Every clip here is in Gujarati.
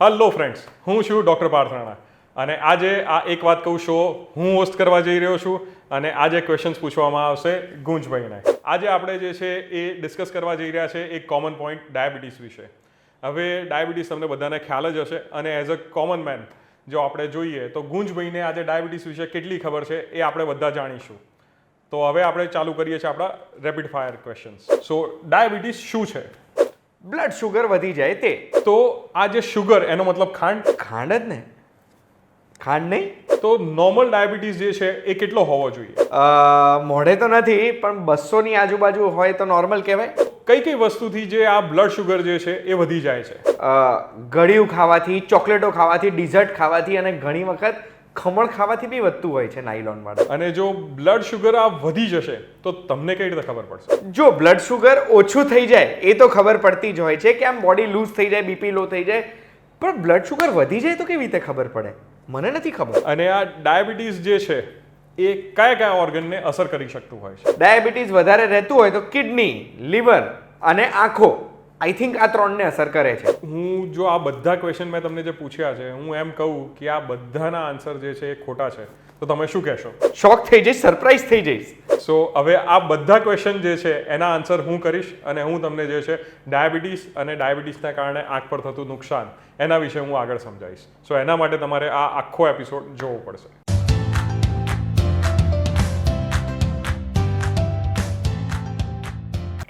હલો ફ્રેન્ડ્સ, હું છું ડૉક્ટર પાર્થ રાણા અને આજે આ એક વાત કહું શો હું હોસ્ટ કરવા જઈ રહ્યો છું અને આજે ક્વેશ્ચન્સ પૂછવામાં આવશે ગુંજભાઈને. આજે આપણે જે છે એ ડિસ્કસ કરવા જઈ રહ્યા છે એક કોમન પોઈન્ટ ડાયાબિટીસ વિશે. હવે ડાયાબિટીસ તમને બધાને ખ્યાલ જ હશે અને એઝ અ કોમન મેન જો આપણે જોઈએ તો ગુંજભાઈને આજે ડાયાબિટીસ વિશે કેટલી ખબર છે એ આપણે બધા જાણીશું. તો હવે આપણે ચાલુ કરીએ છીએ આપણા રેપિડ ફાયર ક્વેશ્ચન્સ. સો ડાયાબિટીસ શું છે? બ્લડ શુગર વધી જાય તે. તો આ જે શુગર એનો મતલબ ખાંડ. ખાંડ જ ને? ખાંડ નહીં? તો નોર્મલ ડાયાબિટીસ જે છે એ કેટલો હોવો જોઈએ? મોઢે તો નથી પણ 200 ની આજુબાજુ હોય તો નોર્મલ કહેવાય. કઈ કઈ વસ્તુથી જે આ બ્લડ શુગર જે છે એ વધી જાય છે? ગળ્યું ખાવાથી, ચોકલેટો ખાવાથી, ડિઝર્ટ ખાવાથી અને ઘણી વખત ખમણ ખાવાથી બી વધતું હોય છે નાયલોન વાળું. અને જો બ્લડ શુગર આ વધી જશે તો તમને કઈ રીતે ખબર પડશે? જો બ્લડ શુગર ઓછું થઈ જાય એ તો ખબર પડતી જ હોય છે કે આમ બોડી લૂઝ થઈ જાય, બીપી લો થઈ જાય, પણ બ્લડ શુગર વધી જાય તો કેવી રીતે ખબર પડે? મને નથી ખબર. અને આ ડાયાબિટીસ જે છે એ કયા કયા ઓર્ગનને અસર કરી શકતું હોય છે? ડાયાબિટીસ વધારે રહેતું હોય તો કિડની, લીવર અને આંખો, આઈ થિંક આ 3ને અસર કરે છે. હું જો આ બધા ક્વેશ્ચન મેં તમને જે પૂછ્યા છે હું એમ કહું કે આ બધાના આન્સર જે છે એ ખોટા છે તો તમે શું કહેશો? શોક થઈ જઈશ, સરપ્રાઈઝ થઈ જઈશ. સો હવે આ બધા ક્વેશ્ચન જે છે એના આન્સર હું કરીશ અને હું તમને જે છે ડાયાબિટીસ અને ડાયાબિટીસના કારણે આંખ પર થતું નુકસાન એના વિશે હું આગળ સમજાવીશ. સો એના માટે તમારે આ આખો એપિસોડ જોવો પડશે.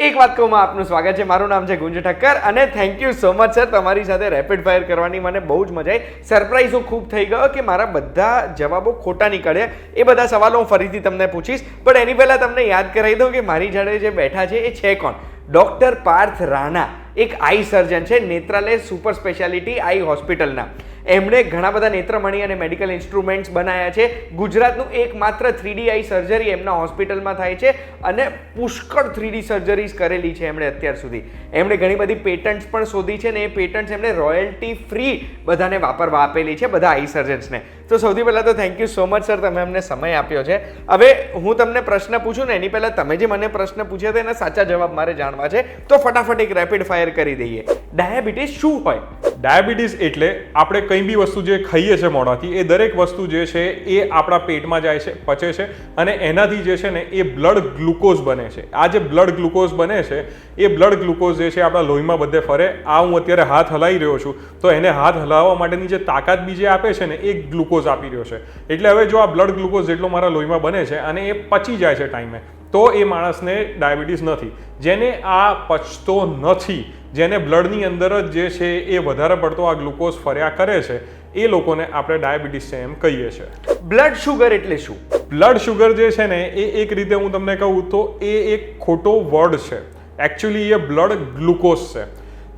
એક વાત કહું, આપનું સ્વાગત છે. મારું નામ છે ગુંજ ઠક્કર અને thank you so much sir, તમારી સાથે રેપિડ ફાયર કરવાની મને બહુ જ મજા આવી. સરપ્રાઈઝ હું ખૂબ થઈ ગયો કે મારા બધા જવાબો ખોટા નીકળ્યા. એ બધા સવાલો હું ફરીથી તમને પૂછીશ, પણ એની પહેલાં તમને યાદ કરાવી દઉં કે મારી જોડે જે બેઠા છે એ છે કોણ? ડૉક્ટર પાર્થ રાણા, એક આઈ સર્જન છે નેત્રાલય સુપર સ્પેશિયાલિટી આઈ હોસ્પિટલના. એમણે ઘણા બધા નેત્રમણી અને મેડિકલ ઇન્સ્ટ્રુમેન્ટ્સ બનાવ્યા છે. ગુજરાતનું એકમાત્ર 3D આઈ સર્જરી એમના હોસ્પિટલમાં થાય છે અને પુષ્કળ 3D સર્જરીઝ કરેલી છે એમણે અત્યાર સુધી. એમણે ઘણી બધી પેટન્ટ્સ પણ શોધી છે ને એ પેટન્ટ્સ એમણે રોયલ્ટી ફ્રી બધાને વાપરવા આપેલી છે, બધા આઈ સર્જન્સને. તો સૌથી પહેલાં તો thank you so much sir, તમે અમને સમય આપ્યો છે. હવે હું તમને પ્રશ્ન પૂછું ને એની પહેલાં તમે જે મને પ્રશ્ન પૂછ્યા હતા એના સાચા જવાબ મારે જાણવા છે, તો ફટાફટ એક રેપિડ ફાયર કરી દઈએ. ડાયાબિટીસ શું હોય? ડાયાબિટીસ એટલે આપણે કંઈ બી વસ્તુ જે ખાઈએ છીએ મોઢાથી એ દરેક વસ્તુ જે છે એ આપણા પેટમાં જાય છે, પચે છે અને એનાથી જે છે ને એ બ્લડ ગ્લુકોઝ બને છે. આ જે બ્લડ ગ્લુકોઝ બને છે એ બ્લડ ગ્લુકોઝ જે છે આપણા લોહીમાં બધે ફરે. આ હું અત્યારે હાથ હલાવી રહ્યો છું તો એને હાથ હલાવવા માટેની જે તાકાત બી જે આપે છે ને એ ગ્લુકોઝ આપી રહ્યો છે. એટલે હવે જો આ બ્લડ ગ્લુકોઝ જેટલો મારા લોહીમાં બને છે અને એ પચી જાય છે ટાઈમે, તો એ માણસને ડાયાબિટીસ નથી. જેને આ પચતો નથી, જેને બ્લડની અંદર જ જે છે એ વધારે પડતો આ ગ્લુકોઝ ફર્યા કરે છે, એ લોકોને આપણે ડાયાબિટીસ છે એમ કહીએ છીએ. બ્લડ શુગર એટલે શું? બ્લડ શુગર જે છે ને એ એક રીતે હું તમને કહું તો એ એક ખોટો વર્ડ છે. એકચ્યુઅલી એ બ્લડ ગ્લુકોઝ છે.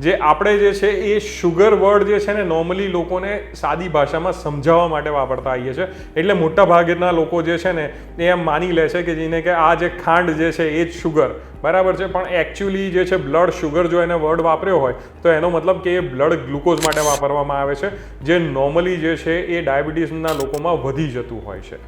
જે આપણે જે છે એ શુગર વર્ડ જે છે ને નોર્મલી લોકોને સાદી ભાષામાં સમજાવવા માટે વાપરતા આવીએ છીએ. એટલે મોટા ભાગના લોકો જે છે ને એ એમ માની લે છે કે જેને કે આ જે ખાંડ જે છે એ જ શુગર, બરાબર છે. પણ એકચ્યુઅલી જે છે બ્લડ શુગર જો એને વર્ડ વાપર્યો હોય તો એનો મતલબ કે એ બ્લડ ગ્લુકોઝ માટે વાપરવામાં આવે છે, જે નોર્મલી જે છે એ ડાયાબિટીસના લોકોમાં વધી જતું હોય છે.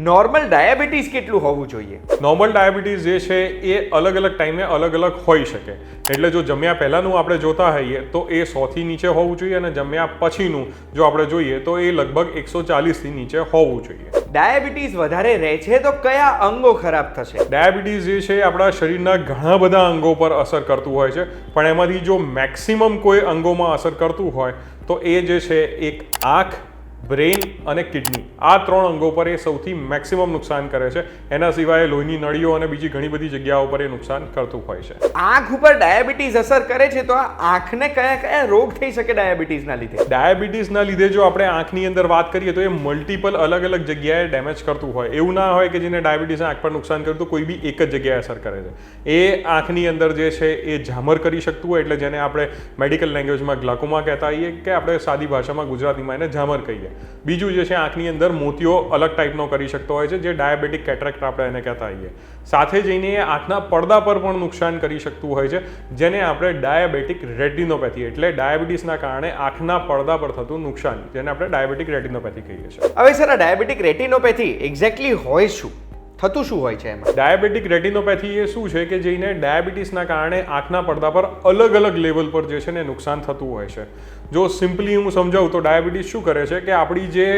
નોર્મલ ડાયાબિટીસ કેટલું હોવું જોઈએ? નોર્મલ ડાયાબિટીસ જે છે એ અલગ અલગ ટાઈમે અલગ અલગ હોઈ શકે. એટલે જો જમ્યા પહેલાંનું આપણે જોતા હોઈએ તો એ 100થી નીચે હોવું જોઈએ અને જમ્યા પછીનું જો આપણે જોઈએ તો એ લગભગ 140થી નીચે હોવું જોઈએ. ડાયાબિટીસ વધારે રહે છે તો કયા અંગો ખરાબ થશે? ડાયાબિટીસ જે છે આપણા શરીરના ઘણા બધા અંગો પર અસર કરતું હોય છે, પણ એમાંથી જો મેક્સિમમ કોઈ અંગોમાં અસર કરતું હોય તો એ જે છે એક આંખ, બ્રેઇન અને કિડની, આ 3 અંગો પર એ સૌથી મેક્સિમમ નુકસાન કરે છે. એના સિવાય લોહીની નળીઓ અને બીજી ઘણી બધી જગ્યાઓ પર એ નુકસાન કરતું હોય છે. આંખ ઉપર ડાયાબિટીસ અસર કરે છે તો આ આંખને કયા કયા રોગ થઈ શકે ડાયાબિટીસના લીધે? ડાયાબિટીસના લીધે જો આપણે આંખની અંદર વાત કરીએ તો એ મલ્ટિપલ અલગ અલગ જગ્યાએ ડેમેજ કરતું હોય. એવું ના હોય કે જેને ડાયાબિટીસ આંખ પર નુકસાન કરતું કોઈ બી એક જ જગ્યાએ અસર કરે છે. એ આંખની અંદર જે છે એ ઝામર કરી શકતું હોય, એટલે જેને આપણે મેડિકલ લેંગ્વેજમાં ગ્લાકોમા કહેતા હોઈએ કે આપણે સાદી ભાષામાં ગુજરાતીમાં એને ઝામર કહીએ. બીજું જે છે આંખની અંદર મોતિયો અલગ ટાઈપનો કરી શકતો હોય છે, જે ડાયાબિટીક કેટરેક્ટ આપણે એને કહેતા હોઈએ. સાથે જઈને એ આંખના પડદા પર પણ નુકસાન કરી શકતું હોય છે, જેને આપણે ડાયાબિટીક રેટિનોપેથી, એટલે ડાયાબિટીસના કારણે આંખના પડદા પર થતું નુકસાન, જેને આપણે ડાયાબિટીક રેટિનોપેથી કહીએ છીએ. હવે સર, આ ડાયાબિટીક રેટિનોપેથી એક્ઝેક્ટલી હોય શું? થતું શું હોય છે એમાં? ડાયાબિટીક રેટિનોપેથી એ શું છે કે જેને ડાયાબિટીસના કારણે આંખના પડદા પર અલગ અલગ લેવલ પર જે છે ને નુકસાન થતું હોય છે. જો સિમ્પલી હું સમજાવું તો ડાયાબિટીસ શું કરે છે કે આપણી જે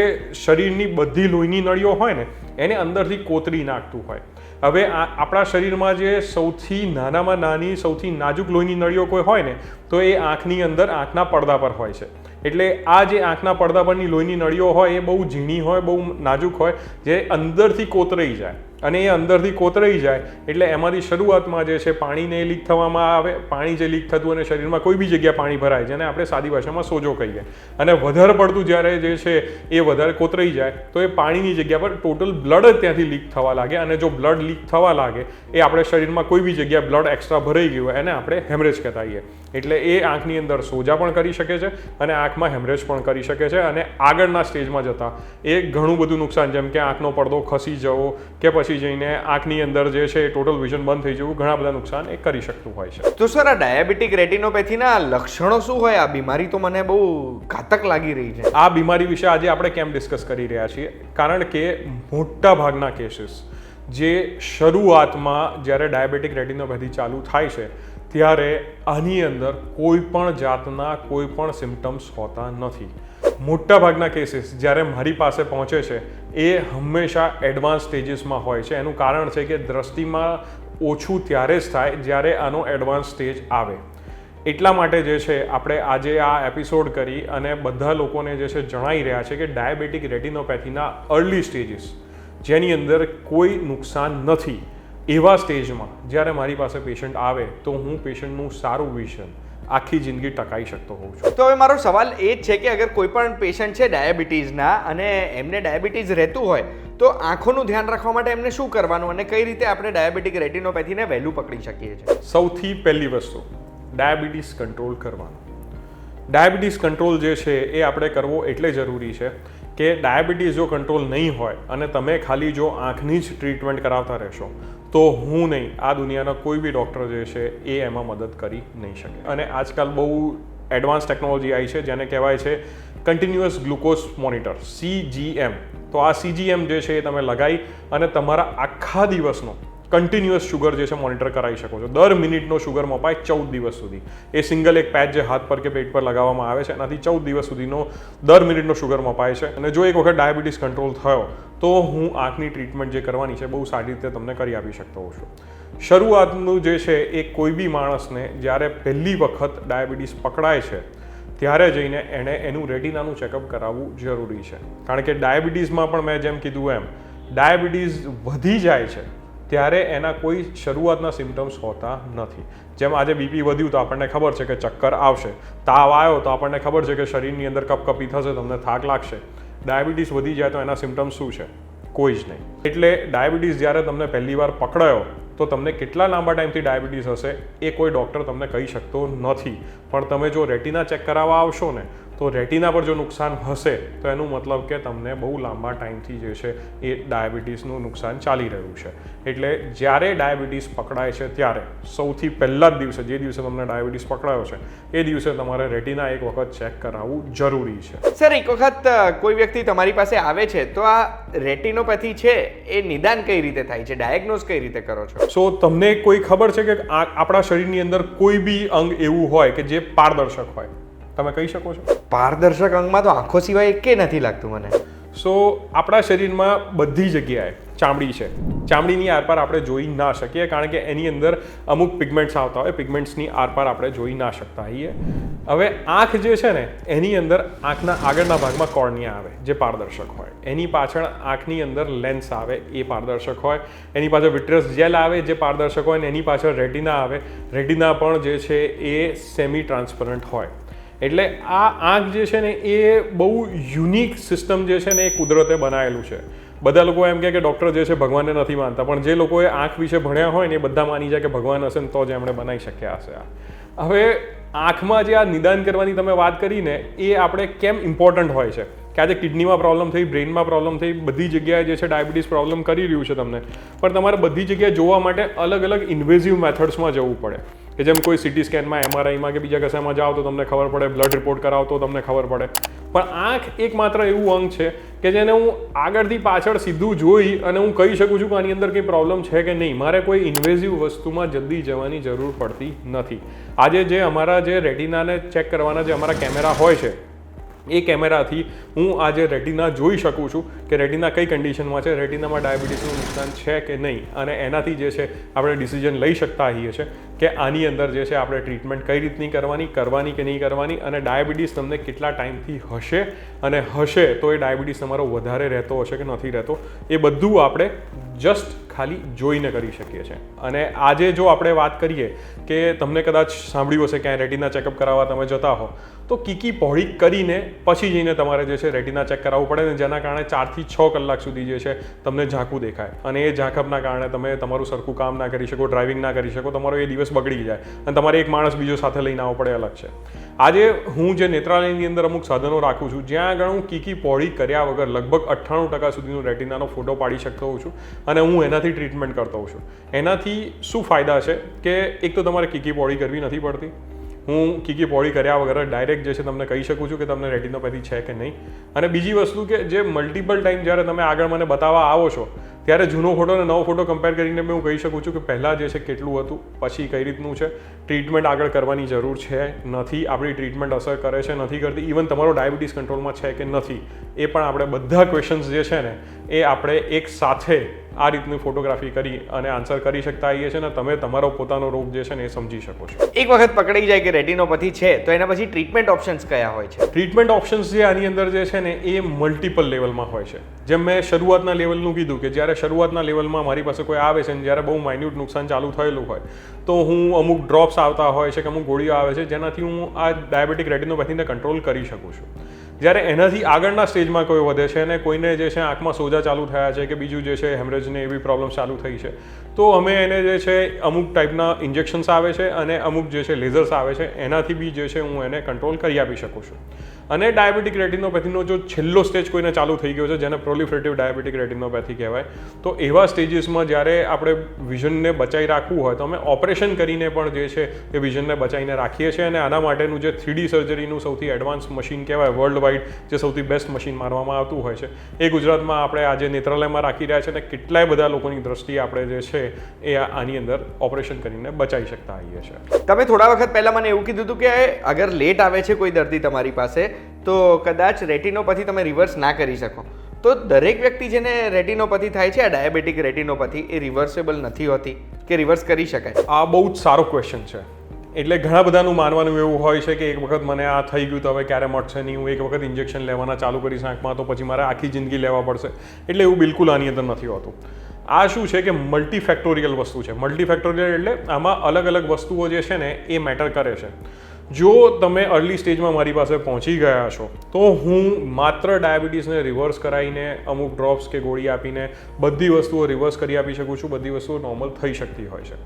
શરીરની બધી લોહીની નળીઓ હોય ને એને અંદરથી કોતરી નાખતું હોય. હવે આપણા શરીરમાં જે સૌથી નાનામાં નાની સૌથી નાજુક લોહીની નળીઓ કોઈ હોય ને તો એ આંખની અંદર આંખના પડદા પર હોય છે. એટલે આ જે આંખના પડદા પરની લોહીની નળીઓ હોય એ બહુ ઝીણી હોય, બહુ નાજુક હોય, જે અંદરથી કોતરાઈ જાય. અને એ અંદરથી કોતરાઈ જાય એટલે એમાંથી શરૂઆતમાં જે છે પાણીને લીક થવામાં આવે. પાણી જે લીક થતું અને શરીરમાં કોઈ બી જગ્યાએ પાણી ભરાય જેને આપણે સાદી ભાષામાં સોજો કહીએ. અને વધારે પડતું જ્યારે જે છે એ વધારે કોતરાઈ જાય તો એ પાણીની જગ્યા પર ટોટલ બ્લડ જ ત્યાંથી લીક થવા લાગે. અને જો બ્લડ લીક થવા લાગે એ આપણે શરીરમાં કોઈ બી જગ્યાએ બ્લડ એક્સ્ટ્રા ભરાઈ ગયું હોય એને આપણે હેમરેજ કહેતા હોઈએ. એટલે એ આંખની અંદર સોજા પણ કરી શકે છે અને આંખમાં હેમરેજ પણ કરી શકે છે. અને આગળના સ્ટેજમાં જતાં એ ઘણું બધું નુકસાન, જેમ કે આંખનો પડદો ખસી જવો કે પછી જઈને આંખની અંદર જે છે ટોટલ વિઝન બંધ થઈ જવું, ઘણા બધા નુકસાન એ કરી શકતું હોય છે. તો સર, આ ડાયાબિટીક રેટિનોપેથીના લક્ષણો શું હોય? આ બીમારી તો મને બહુ ઘાતક લાગી રહી છે. આ બીમારી વિશે આજે આપણે કેમ ડિસ્કસ કરી રહ્યા છીએ? કારણ કે મોટા ભાગના કેસીસ જે શરૂઆતમાં જ્યારે ડાયાબિટીક રેટિનોપેથી ચાલુ થાય છે ત્યારે આની અંદર કોઈ પણ જાતના કોઈ પણ સિમ્ટમ્સ હોતા નથી. મોટા ભાગના કેસીસ જ્યારે મારી પાસે પહોંચે છે એ હંમેશા એડવાન્સ સ્ટેજીસમાં હોય છે. એનું કારણ છે કે દ્રષ્ટિમાં ઓછું ત્યારે જ થાય જ્યારે આનો એડવાન્સ સ્ટેજ આવે. એટલા માટે જે છે આપણે આજે આ એપિસોડ કરી અને બધા લોકોને જે છે જણાવી રહ્યા છે કે ડાયાબિટીક રેટિનોપેથીના અર્લી સ્ટેજીસ જેની અંદર કોઈ નુકસાન નથી એવા સ્ટેજમાં જ્યારે મારી પાસે પેશન્ટ આવે તો હું પેશન્ટનું સારું વિઝન આખી જિંદગી ટકાવી શકતો હોઉં છું. તો હવે મારો સવાલ એ જ છે કે અગર કોઈ પણ પેશન્ટ છે ડાયાબિટીસના અને એમને ડાયાબિટીસ રહેતું હોય તો આંખોનું ધ્યાન રાખવા માટે એમને શું કરવાનું અને કઈ રીતે આપણે ડાયાબિટીક રેટિનોપેથીને વહેલું પકડી શકીએ છીએ? સૌથી પહેલી વસ્તુ, ડાયાબિટીસ કંટ્રોલ કરવાનું. ડાયાબિટીસ કંટ્રોલ જે છે એ આપણે કરવો એટલે જરૂરી છે કે ડાયાબિટીસ જો કંટ્રોલ નહીં હોય અને તમે ખાલી જો આંખની જ ટ્રીટમેન્ટ કરાવતા રહેશો તો હું નહીં, આ દુનિયાના કોઈ બી ડૉક્ટર જે છે એ એમાં મદદ કરી નહીં શકે. અને આજકાલ બહુ એડવાન્સ ટેકનોલોજી આવી છે જેને કહેવાય છે કન્ટિન્યુઅસ ગ્લુકોઝ મોનિટર, CGM. તો આ CGM જે છે એ તમે લગાવી અને તમારા આખા દિવસનો કન્ટિન્યુઅસ શુગર જે છે મોનિટર કરાવી શકો છો. દર મિનિટનો શુગર મપાય 14 દિવસ સુધી. એ સિંગલ એક પેચ જે હાથ પર કે પેટ પર લગાવવામાં આવે છે એનાથી 14 દિવસ સુધીનો દર મિનિટનો શુગર મપાય છે. અને જો એક વખત ડાયાબિટીસ કંટ્રોલ થયો તો હું આંખની ટ્રીટમેન્ટ જે કરવાની છે બહુ સારી રીતે તમને કરી આપી શકતો હોઉં છું. શરૂઆતનું જે છે એ કોઈ બી માણસને જ્યારે પહેલી વખત ડાયાબિટીસ પકડાય છે ત્યારે જઈને એણે એનું રેટિનાનું ચેકઅપ કરાવવું જરૂરી છે. કારણ કે ડાયાબિટીસમાં પણ મેં જેમ કીધું એમ ડાયાબિટીસ વધી જાય છે ત્યારે એના કોઈ શરૂઆતના સિમ્ટમ્સ હોતા નથી. જેમ આજે બીપી વધ્યું તો આપણને ખબર છે કે ચક્કર આવશે, તાવ આવ્યો તો આપણને ખબર છે કે શરીરની અંદર કપકપી થશે, તમને થાક લાગશે. ડાયાબિટીસ વધી જાય તો એના સિમ્ટમ્સ શું છે? કોઈ જ નહીં. એટલે ડાયાબિટીસ જ્યારે તમને પહેલી વાર પકડાયો તો તમને કેટલા લાંબા ટાઈમથી ડાયાબિટીસ હશે એ કોઈ ડૉક્ટર તમને કહી શકતો નથી. પણ તમે જો રેટિના ચેક કરાવવા આવશો ને તો રેટિના પર જો નુકસાન હશે તો એનું મતલબ કે તમને બહુ લાંબા ટાઈમથી જે છે એ ડાયાબિટીસનું નુકસાન ચાલી રહ્યું છે. એટલે જ્યારે ડાયાબિટીસ પકડાય છે ત્યારે સૌથી પહેલા જ દિવસે, જે દિવસે તમને ડાયાબિટીસ પકડાયો છે એ દિવસે તમારે રેટિના એક વખત ચેક કરાવવું જરૂરી છે. સર, એક વખત કોઈ વ્યક્તિ તમારી પાસે આવે છે તો આ રેટિનોપેથી છે એ નિદાન કઈ રીતે થાય છે? ડાયગ્નોઝ કઈ રીતે કરો છો? સો તમને કોઈ ખબર છે કે આપણા શરીરની અંદર કોઈ બી અંગ એવું હોય કે જે પારદર્શક હોય? તમે કહી શકો છો? પારદર્શક અંગમાં તો આંખો સિવાય એકે નથી લાગતું મને. સો આપણા શરીરમાં બધી જગ્યાએ ચામડી છે. ચામડીની આરપાર આપણે જોઈ ના શકીએ કારણ કે એની અંદર અમુક પિગમેન્ટ્સ આવતા હોય. પિગમેન્ટ્સની આરપાર આપણે જોઈ ના શકતા હોઈએ. હવે આંખ જે છે ને એની અંદર આંખના આગળના ભાગમાં કોર્નિયા આવે જે પારદર્શક હોય. એની પાછળ આંખની અંદર લેન્સ આવે એ પારદર્શક હોય. એની પાછળ વિટ્રસ જેલ આવે જે પારદર્શક હોય અને એની પાછળ રેટિના આવે. રેટિના પણ જે છે એ સેમી ટ્રાન્સપરન્ટ હોય. એટલે આ આંખ જે છે ને એ બહુ યુનિક સિસ્ટમ જે છે ને એ કુદરતે બનાવેલું છે. બધા લોકો એમ કહે કે ડૉક્ટર જે છે ભગવાનને નથી માનતા, પણ જે લોકોએ આંખ વિશે ભણ્યા હોય ને એ બધા માની જાય કે ભગવાન હશે ને તો જ એમણે બનાવી શક્યા હશે. હવે આંખમાં જે આ નિદાન કરવાની તમે વાત કરીને એ આપણે કેમ ઇમ્પોર્ટન્ટ હોય છે કે આજે કિડનીમાં પ્રોબ્લેમ થઈ, બ્રેઇનમાં પ્રોબ્લેમ થઈ, બધી જગ્યાએ જે છે ડાયાબિટીસ પ્રોબ્લેમ કરી રહ્યું છે તમને, પણ તમારે બધી જગ્યાએ જોવા માટે અલગ અલગ ઇન્વેઝિવ મેથડ્સમાં જવું પડે. કે જેમ કોઈ સિટી સ્કેનમાં, MRIમાં કે બીજા કશામાં જાઓ તો તમને ખબર પડે, બ્લડ રિપોર્ટ કરાવો તો તમને ખબર પડે. પણ આંખ એકમાત્ર એવું અંગ છે કે જેને હું આગળથી પાછળ સીધું જોઈ અને હું કહી શકું છું કે આની અંદર કંઈ પ્રોબ્લેમ છે કે નહીં. મારે કોઈ ઇન્વેઝિવ વસ્તુમાં જલ્દી જવાની જરૂર પડતી નથી. આજે જે અમારા જે રેટિનાને ચેક કરવાના જે અમારા કેમેરા હોય છે એ કેમેરાથી હું આજે રેટિના જોઈ શકું છું કે રેટિના કઈ કન્ડિશનમાં છે, રેટિનામાં ડાયાબિટીસનું નુકસાન છે કે નહીં, અને એનાથી જે છે આપણે ડિસિઝન લઈ શકતા હોઈએ છીએ કે આની અંદર જે છે આપણે ટ્રીટમેન્ટ કઈ રીતની કરવાની કે નહીં કરવાની, અને ડાયાબિટીસ તમને કેટલા ટાઈમથી હશે, અને હશે તો એ ડાયાબિટીસ તમારો વધારે રહેતો હશે કે નથી રહેતો, એ બધું આપણે જસ્ટ ખાલી જોઈને કરી શકીએ છીએ. અને આજે જો આપણે વાત કરીએ કે તમને કદાચ સાંભળ્યું હશે ક્યાંય રેટિના ચેકઅપ કરાવવા તમે જતા હો તો કીકી પહોળી કરીને પછી જઈને તમારે જે છે રેટિના ચેક કરાવવું પડે ને, જેના કારણે 4 થી 6 કલાક સુધી જે છે તમને ઝાંખું દેખાય, અને એ ઝાંખપના કારણે તમે તમારું સરખું કામ ના કરી શકો, ડ્રાઇવિંગ ના કરી શકો, તમારો એ દિવસ બગડી જાય અને તમારે એક માણસ બીજો સાથે લઈને આવવો પડે, અલગ છે. આજે હું જે નેત્રાલયની અંદર અમુક સાધનો રાખું છું જ્યાં આગળ હું કીકી પહોળી કર્યા વગર લગભગ 98% સુધીનું રેટિનાનો ફોટો પાડી શકતો હોઉં છું, અને હું એનાથી ટ્રીટમેન્ટ કરતો હોઉં છું. એનાથી શું ફાયદા છે કે એક તો તમારે કીકી પહોળી કરવી નથી પડતી. હું કીકી પહોળી કર્યા વગર ડાયરેક્ટ જે છે તમને કહી શકું છું કે તમને રેટિનોપેથી છે કે નહીં. અને બીજી વસ્તુ કે જે મલ્ટિપલ ટાઈમ જ્યારે તમે આગળ મને બતાવવા આવો છો ત્યારે જૂનો ફોટો અને નવો ફોટો કમ્પેર કરીને હું કહી શકું છું કે પહેલાં જે છે કેટલું હતું, પછી કઈ રીતનું છે, ટ્રીટમેન્ટ આગળ કરવાની જરૂર છે નથી, આપણી ટ્રીટમેન્ટ અસર કરે છે નથી કરતી, ઇવન તમારો ડાયાબિટીસ કંટ્રોલમાં છે કે નથી, એ પણ આપણે બધા ક્વેશ્ચન્સ જે છે ને એ આપણે એક સાથે આ રીતની ફોટોગ્રાફી કરી અને આન્સર કરી શકતા હોઈએ છીએ, ને તમે તમારો પોતાનો રોગ જે છે ને એ સમજી શકો છો. એક વખત પકડાઈ જાય કે રેટિનોપેથી છે તો એના પછી ટ્રીટમેન્ટ ઓપ્શન્સ કયા હોય છે? ટ્રીટમેન્ટ ઓપ્શન્સ જે આની અંદર જે છે ને એ મલ્ટિપલ લેવલમાં હોય છે. જેમ મેં શરૂઆતના લેવલનું કીધું કે જ્યારે શરૂઆતના લેવલમાં મારી પાસે કોઈ આવે છે ને જ્યારે બહુ માઇન્યુટ નુકસાન ચાલુ થયેલું હોય તો હું અમુક ડ્રોપ્સ આવતા હોય છે કે અમુક ગોળીઓ આવે છે જેનાથી હું આ ડાયાબિટીક રેટિનોપેથીને કંટ્રોલ કરી શકું છું. જ્યારે એનાથી આગળના સ્ટેજમાં કોઈ વધે છે અને કોઈને જે છે આંખમાં સોજા ચાલુ થયા છે કે બીજું જે છે હેમરેજને એવી પ્રોબ્લેમ ચાલુ થઈ છે તો અમે એને જે છે અમુક ટાઈપના ઇન્જેક્શન્સ આવે છે અને અમુક જે છે લેઝર્સ આવે છે એનાથી બી જે છે હું એને કંટ્રોલ કરી આપી શકું છું. અને ડાયાબિટીક રેટિનોપેથીનો જો છેલ્લો સ્ટેજ કોઈને ચાલુ થઈ ગયો છે જેને પ્રોલિફરેટિવ ડાયાબિટીક રેટિનોપેથી કહેવાય, તો એવા સ્ટેજીસમાં જ્યારે આપણે વિઝનને બચાવી રાખવું હોય તો અમે ઓપરેશન કરીને પણ જે છે એ વિઝનને બચાવીને રાખીએ છીએ. અને આના માટેનું જે 3D સર્જરીનું સૌથી એડવાન્સ મશીન કહેવાય વર્લ્ડ વાઇડ, જે સૌથી બેસ્ટ મશીન માનવામાં આવતું હોય છે, એ ગુજરાતમાં આપણે આજે નેત્રાલયમાં રાખી રહ્યા છે અને કેટલાય બધા લોકોની દ્રષ્ટિએ આપણે જે છે એ આની અંદર ઓપરેશન કરીને બચાવી શકતા હોઈએ છીએ. તમે થોડા વખત પહેલાં મને એવું કીધું હતું કે અગર લેટ આવે છે કોઈ દર્દી તમારી પાસે તો કદાચ રેટિનોપેથી તમે રિવર્સ ના કરી શકો, તો દરેક વ્યક્તિ જેને રેટિનોપેથી થાય છે આ ડાયાબિટીક રેટિનોપેથી એ રિવર્સેબલ નથી હોતી કે રિવર્સ કરી શકાય? આ બહુ જ સારો ક્વેશ્ચન છે. એટલે ઘણા બધાનું માનવાનું એવું હોય છે કે એક વખત મને આ થઈ ગયું તો હવે ક્યારે મટશે નહીં, હું એક વખત ઇન્જેક્શન લેવાના ચાલુ કરીશ આંખમાં તો પછી મારે આખી જિંદગી લેવા પડશે. એટલે એવું બિલકુલ આની અંદર નથી હોતું. આ શું છે કે મલ્ટીફેક્ટોરિયલ વસ્તુ છે. મલ્ટીફેક્ટોરિયલ એટલે આમાં અલગ અલગ વસ્તુઓ જે છે ને એ મેટર કરે છે. જો તમે અર્લી સ્ટેજમાં મારી પાસે પહોંચી ગયા છો તો હું માત્ર ડાયાબિટીસને રિવર્સ કરાવીને અમુક ડ્રોપ્સ કે ગોળી આપીને બધી વસ્તુઓ રિવર્સ કરી આપી શકું છું, બધી વસ્તુઓ નોર્મલ થઈ શકતી હોય છે.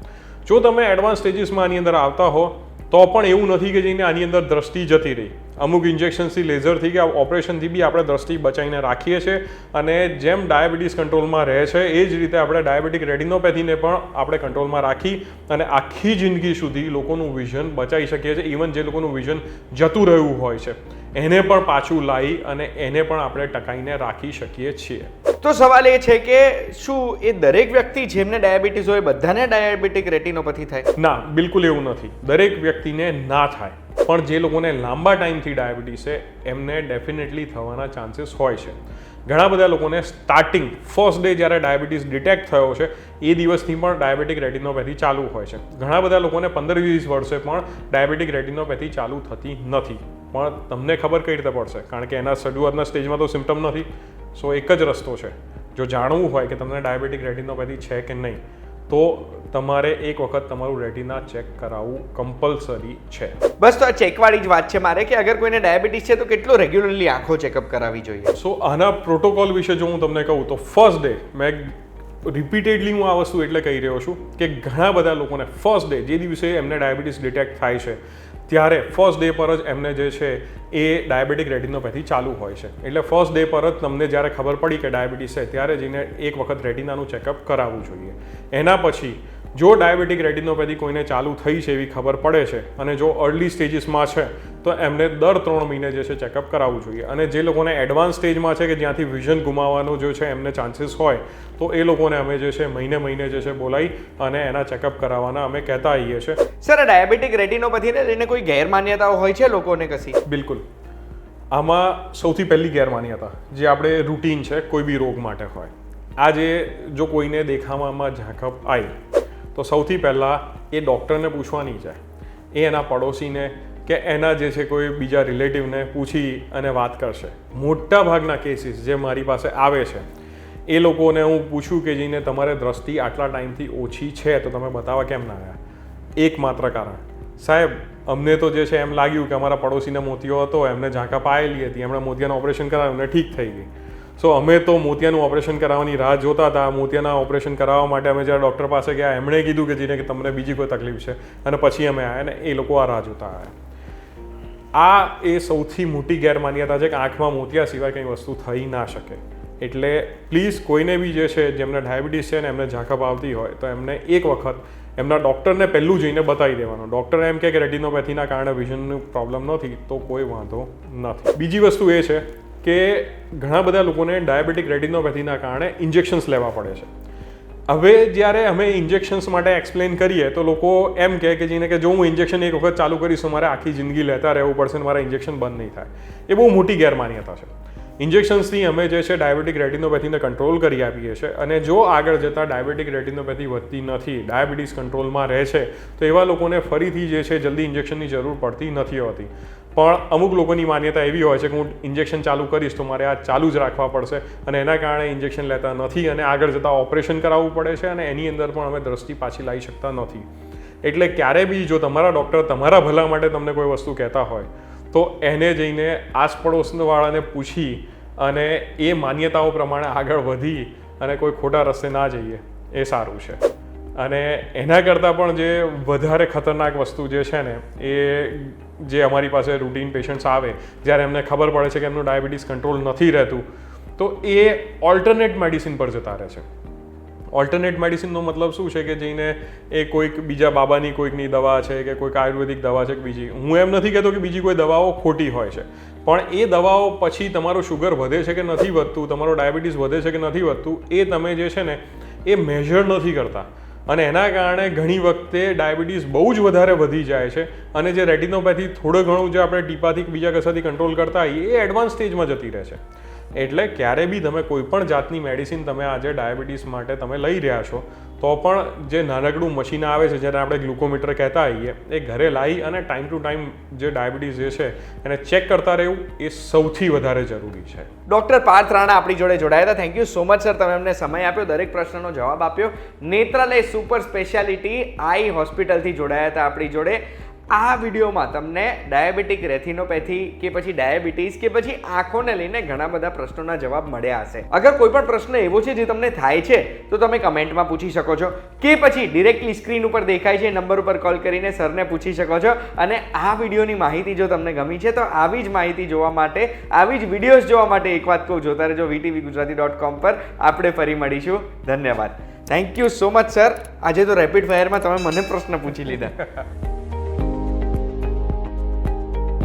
જો તમે એડવાન્સ સ્ટેજીસમાં આની અંદર આવતા હો તો પણ એવું નથી કે જેને આની અંદર દ્રષ્ટિ જતી રહી. અમુક ઇન્જેક્શન્સથી, લેઝરથી કે ઓપરેશનથી બી આપણે દ્રષ્ટિ બચાવીને રાખીએ છીએ. અને જેમ ડાયાબિટીસ કંટ્રોલમાં રહે છે એ જ રીતે આપણે ડાયાબિટીક રેટિનોપેથીને પણ આપણે કંટ્રોલમાં રાખી અને આખી જિંદગી સુધી લોકોનું વિઝન બચાવી શકીએ છીએ. ઇવન જે લોકોનું વિઝન જતું રહ્યું હોય છે એને પણ પાછું લાવી અને એને પણ આપણે ટકાઈને રાખી શકીએ છીએ. તો સવાલ એ છે કે શું એ દરેક વ્યક્તિ જેમને ડાયાબિટીસ હોય બધાને ડાયાબિટીક રેટિનોપેથી થાય? ના, બિલકુલ એવું નથી. દરેક વ્યક્તિને ના થાય, પણ જે લોકોને લાંબા ટાઈમથી ડાયાબિટીસ છે એમને ડેફિનેટલી થવાના ચાન્સીસ હોય છે. ઘણા બધા લોકોને સ્ટાર્ટિંગ ફર્સ્ટ ડે જ્યારે ડાયાબિટીસ ડિટેક્ટ થયો છે એ દિવસથી પણ ડાયાબિટીક રેટિનોપેથી ચાલુ હોય છે. ઘણા બધા લોકોને 15-20 વર્ષે પણ ડાયાબિટીક રેટિનોપેથી ચાલુ થતી નથી. પણ તમને ખબર કઈ રીતે પડશે? કારણ કે એના શરૂઆતના સ્ટેજમાં તો સિમ્ટમ નથી. સો એક જ રસ્તો છે, જો જાણવું હોય કે તમને ડાયાબિટીક રેટિનોપેથી છે કે નહીં તો તમારે એક વખત તમારું રેટિના ચેક કરાવવું કમ્પલસરી છે. બસ તો આ ચેકવાળી જ વાત છે મારે કે અગર કોઈને ડાયાબિટીસ છે તો કેટલો રેગ્યુલરલી આંખો ચેકઅપ કરાવવી જોઈએ? સો આના પ્રોટોકોલ વિશે જો હું તમને કહું તો ફર્સ્ટ ડે મેં રિપીટેડલી હું આ વસ્તુ એટલે કહી રહ્યો છું કે ઘણા બધા લોકોને ફર્સ્ટ ડે જે દિવસે એમને ડાયાબિટીસ ડિટેક્ટ થાય છે ત્યારે ફર્સ્ટ ડે પર જ એમને જે છે એ ડાયાબિટીક રેટિનોપેથી ચાલુ હોય છે. એટલે ફર્સ્ટ ડે પર જ તમને જ્યારે ખબર પડી કે ડાયાબિટીસ છે ત્યારે જઈને એક વખત રેટિનાનું ચેકઅપ કરાવવું જોઈએ. એના પછી જો ડાયાબિટીક રેટિનોપેથી કોઈને ચાલુ થઈ છે એવી ખબર પડે છે અને જો અર્લી સ્ટેજીસમાં છે તો એમને દર 3 મહિને જે છે ચેકઅપ કરાવવું જોઈએ. અને જે લોકોને એડવાન્સ સ્ટેજમાં છે કે જ્યાંથી વિઝન ગુમાવવાનો જો છે એમને ચાન્સીસ હોય તો એ લોકોને અમે જે છે મહિને જે છે બોલાવી અને એના ચેકઅપ કરાવવાના અમે કહેતા આવીએ છીએ. સર, ડાયાબિટીક રેટિનોપેથીને લઈને કોઈ ગેરમાન્યતાઓ હોય છે લોકોને કશી? બિલકુલ. આમાં સૌથી પહેલી ગેરમાન્યતા જે આપણે રૂટીન છે કોઈ બી રોગ માટે હોય, આજે જો કોઈને દેખાવામાં ઝાંખપ આવી તો સૌથી પહેલાં એ ડૉક્ટરને પૂછવાની છે, એ એના પડોશીને કે એના જે છે કોઈ બીજા રિલેટિવને પૂછી અને વાત કરશે. મોટા ભાગના કેસીસ જે મારી પાસે આવે છે એ લોકોને હું પૂછું કે જઈને તમારે દ્રષ્ટિ આટલા ટાઈમથી ઓછી છે તો તમે બતાવવા કેમ ના આવ્યા? એકમાત્ર કારણ, સાહેબ અમને તો જે છે એમ લાગ્યું કે અમારા પડોશીને મોતિયો હતો, એમને ઝાંખપ આવેલી હતી, એમણે મોતિયાનું ઓપરેશન કરાવ્યું ને ઠીક થઈ ગઈ. સો અમે તો મોતિયાનું ઓપરેશન કરાવવાની રાહ જોતા હતા. મોતિયાના ઓપરેશન કરાવવા માટે અમે જ્યારે ડૉક્ટર પાસે ગયા એમણે કીધું કે જેને કે તમને બીજી કોઈ તકલીફ છે અને પછી અમે આવ્યા ને એ લોકો આ રાહ જોતા આવ્યા. આ એ સૌથી મોટી ગેરમાન્યતા છે કે આંખમાં મોતિયા સિવાય કંઈ વસ્તુ થઈ ના શકે. એટલે પ્લીઝ કોઈને બી જે છે જેમને ડાયાબિટીસ છે ને એમને ઝાંખપ આવતી હોય તો એમને એક વખત એમના ડૉક્ટરને પહેલું જઈને બતાવી દેવાનું. ડૉક્ટર એમ કે રેટિનોપેથીના કારણે વિઝનનો પ્રોબ્લેમ નથી તો કોઈ વાંધો નથી. બીજી વસ્તુ એ છે કે ઘણા બધા લોકોને ડાયાબિટીક રેટિનોપેથીના કારણે ઇન્જેક્શન્સ લેવા પડે છે. હવે જ્યારે અમે ઇન્જેક્શન્સ માટે એક્સપ્લેન કરીએ તો લોકો એમ કહે કે જેને કે જો હું ઇન્જેક્શન એક વખત ચાલુ કરીશ તો મારે આખી જિંદગી લેતા રહેવું પડશે ને મારા ઇન્જેક્શન બંધ નહીં થાય. એ બહુ મોટી ગેરમાન્યતા છે. ઇન્જેક્શન્સથી અમે જે છે ડાયાબિટીક રેટિનોપેથીને કંટ્રોલ કરી આપીએ છીએ અને જો આગળ જતાં ડાયાબિટીક રેટિનોપેથી વધતી નથી, ડાયાબિટીસ કંટ્રોલમાં રહે છે તો એવા લોકોને ફરીથી જે છે જલ્દી ઇન્જેક્શનની જરૂર પડતી નથી હોતી. પણ અમુક લોકોની માન્યતા એવી હોય છે કે હું ઇન્જેક્શન ચાલુ કરીશ તો મારે આ ચાલુ જ રાખવા પડશે અને એના કારણે ઇન્જેક્શન લેતા નથી અને આગળ જતાં ઓપરેશન કરાવવું પડે છે અને એની અંદર પણ અમે દ્રષ્ટિ પાછી લાવી શકતા નથી. એટલે ક્યારે બી જો તમારા ડૉક્ટર તમારા ભલા માટે તમને કોઈ વસ્તુ કહેતા હોય તો એને જઈને આસપડોશવાળાને પૂછી અને એ માન્યતાઓ પ્રમાણે આગળ વધી અને કોઈ ખોટા રસ્તે ના જઈએ એ સારું છે. અને એના કરતાં પણ જે વધારે ખતરનાક વસ્તુ જે છે ને એ જે અમારી પાસે રૂટીન પેશન્ટ્સ આવે જ્યારે એમને ખબર પડે છે કે એમનું ડાયાબિટીસ કંટ્રોલ નથી રહેતું તો એ ઓલ્ટરનેટ મેડિસિન પર જતા રહે છે. ઓલ્ટરનેટ મેડિસિનનો મતલબ શું છે કે જઈને એ કોઈક બીજા બાબાની કોઈકની દવા છે કે કોઈક આયુર્વેદિક દવા છે કે બીજી, હું એમ નથી કહેતો કે બીજી કોઈ દવાઓ ખોટી હોય છે, પણ એ દવાઓ પછી તમારો શુગર વધે છે કે નથી વધતું, તમારો ડાયાબિટીસ વધે છે કે નથી વધતું એ તમે જે છે ને એ મેઝર નથી કરતા અને એના કારણે ઘણી વખતે ડાયાબિટીસ બહુ જ વધારે વધી જાય છે અને જે રેટિનોપેથી થોડું ઘણું જે આપણે ટીપાથી બીજા કશાથી કંટ્રોલ કરતા હોઈએ એ એડવાન્સ સ્ટેજમાં જતી રહે છે. એટલે ક્યારે બી તમે કોઈ પણ જાતની મેડિસિન તમે આજે ડાયાબિટીસ માટે તમે લઈ રહ્યા છો તો પણ જે નાનકડું મશીન આવે છે જેને આપણે ગ્લુકોમીટર કહેતા હોઈએ એ ઘરે લાવી અને ટાઈમ ટુ ટાઈમ જે ડાયાબિટીસ જે છે એને ચેક કરતા રહેવું એ સૌથી વધારે જરૂરી છે. ડૉક્ટર પાર્થ રાણા આપણી જોડે જોડાયા હતા. Thank you so much sir, તમે અમને સમય આપ્યો, દરેક પ્રશ્નનો જવાબ આપ્યો. નેત્રાલય સુપર સ્પેશિયાલિટી આઈ હોસ્પિટલથી જોડાયા હતા આપણી જોડે. આ વિડીયોમાં તમને ડાયાબિટીક રેટિનોપેથી કે પછી ડાયાબિટીસ કે પછી આંખોને લઈને ઘણા બધા પ્રશ્નોના જવાબ મળ્યા હશે. અગર કોઈ પણ પ્રશ્ન એવો છે જે તમને થાય છે તો તમે કમેન્ટમાં પૂછી શકો છો કે પછી ડિરેક્ટલી સ્ક્રીન ઉપર દેખાય છે નંબર ઉપર કોલ કરીને સરને પૂછી શકો છો. અને આ વિડીયોની માહિતી જો તમને ગમી છે તો આવી જ માહિતી જોવા માટે, આવી જ વિડીયોઝ જોવા માટે એક વાત કહું, જોતા રહેજો VTVGujarati.com પર. આપણે ફરી મળીશું. ધન્યવાદ. Thank you so much sir. આજે તો રેપિડ ફાયરમાં તમે મને પ્રશ્ન પૂછી લીધા.